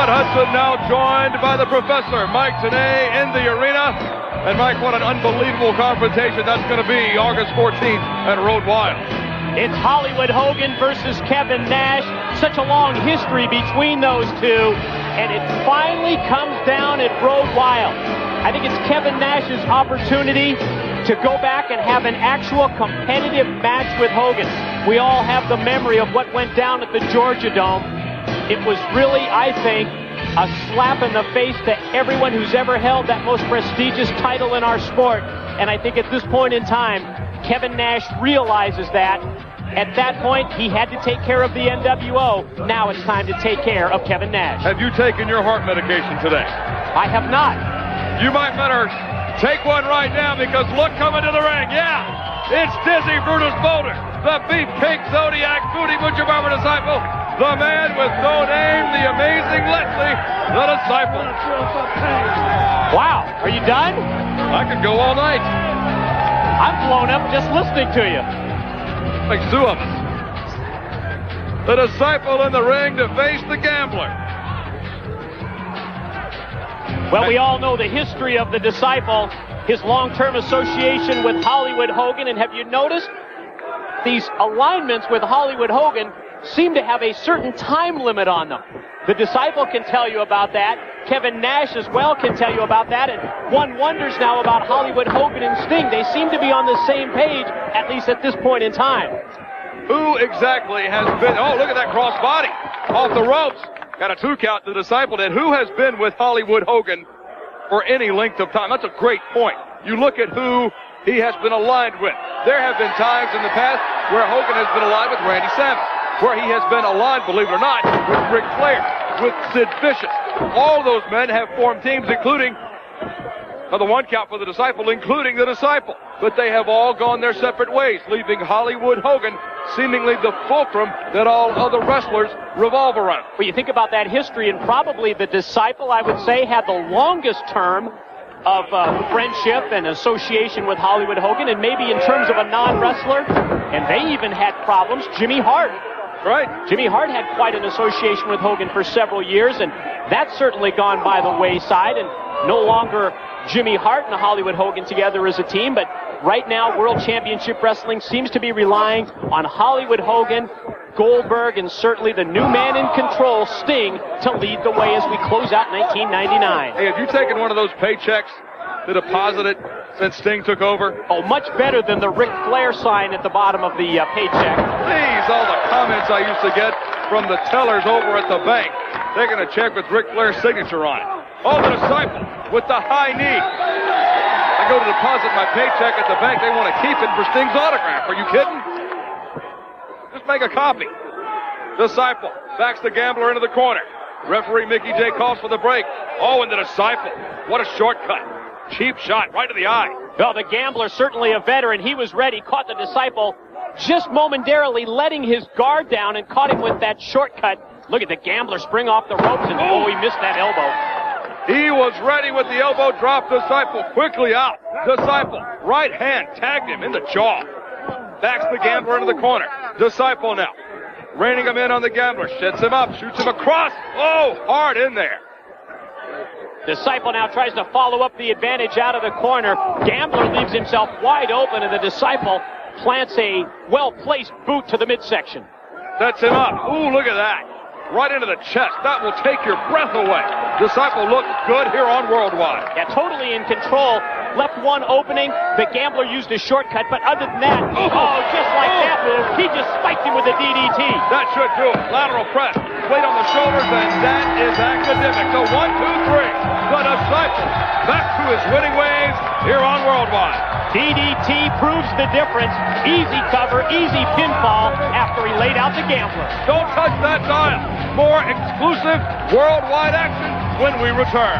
Bud Hudson now joined by the Professor, Mike Tenay, in the arena. And Mike, what an unbelievable confrontation that's going to be August 14th at Road Wild. It's Hollywood Hogan versus Kevin Nash. Such a long history between those two. And it finally comes down at Road Wild. I think it's Kevin Nash's opportunity to go back and have an actual competitive match with Hogan. We all have the memory of what went down at the Georgia Dome. It was really, I think, a slap in the face to everyone who's ever held that most prestigious title in our sport. And I think at this point in time, Kevin Nash realizes that. At that point, he had to take care of the NWO. Now it's time to take care of Kevin Nash. Have you taken your heart medication today? I have not. You might better take one right now, because look coming to the ring. Yeah, it's Dizzy Brutus Boulder, the Beefcake Zodiac, Booty Butcher Barber Disciple, the man with no name, the amazing Leslie, the Disciple. Wow, are you done? I could go all night. I'm blown up just listening to you. Like two of us. The Disciple in the ring to face the Gambler. Well, we all know the history of the Disciple, his long-term association with Hollywood Hogan, and have you noticed these alignments with Hollywood Hogan seem to have a certain time limit on them? The Disciple can tell you about that. Kevin Nash as well can tell you about that, and one wonders now about Hollywood Hogan and Sting. They seem to be on the same page, at least at this point in time. Who exactly has been, oh, look at that cross body off the ropes. Got a 2 count, the Disciple did. Who has been with Hollywood Hogan for any length of time? That's a great point. You look at who he has been aligned with. There have been times in the past where Hogan has been aligned with Randy Savage, where he has been aligned, believe it or not, with Ric Flair, with Sid Vicious. All those men have formed teams, including the 1 count for the Disciple, including the Disciple. But they have all gone their separate ways, leaving Hollywood Hogan seemingly the fulcrum that all other wrestlers revolve around. Well, you think about that history, and probably the Disciple, I would say, had the longest term of friendship and association with Hollywood Hogan, and maybe in terms of a non-wrestler, and they even had problems. Jimmy Hart. Right. Jimmy Hart had quite an association with Hogan for several years, and that's certainly gone by the wayside, and no longer Jimmy Hart and Hollywood Hogan together as a team, but right now World Championship Wrestling seems to be relying on Hollywood Hogan, Goldberg, and certainly the new man in control, Sting, to lead the way as we close out 1999. Hey, have you taken one of those paychecks to deposit it since Sting took over? Oh, much better than the Ric Flair sign at the bottom of the paycheck. Please, all the comments I used to get from the tellers over at the bank, taking a check with Ric Flair's signature on it. Oh, the Disciple with the high knee. I go to deposit my paycheck at the bank, they want to keep it for Sting's autograph. Are you kidding? Just make a copy. Disciple backs the Gambler into the corner. Referee Mickey J calls for the break. Oh, and the Disciple. What a shortcut. Cheap shot right to the eye. Well, the Gambler, certainly a veteran. He was ready, caught the Disciple just momentarily letting his guard down and caught him with that shortcut. Look at the Gambler spring off the ropes, and oh, he missed that elbow. He was ready with the elbow drop. Disciple quickly out. Disciple, right hand, tagged him in the jaw. Backs the Gambler into the corner. Disciple now, reining him in on the Gambler. Sets him up, shoots him across. Oh, hard in there. Disciple now tries to follow up the advantage out of the corner. Gambler leaves himself wide open, and the Disciple plants a well-placed boot to the midsection. Sets him up. Ooh, look at that. Right into the chest. That will take your breath away. Disciple looks good here on Worldwide. Yeah, totally in control. Left one opening. The Gambler used a shortcut, but other than that, just like that move, he just spiked him with a DDT. That should do it. Lateral press. Weight on the shoulders, and that is academic. So 1, 2, 3. The Disciple back to his winning ways here on Worldwide. DDT proves the difference. Easy cover, easy pinfall after he laid out the Gambler. Don't touch that dial. More exclusive Worldwide action when we return.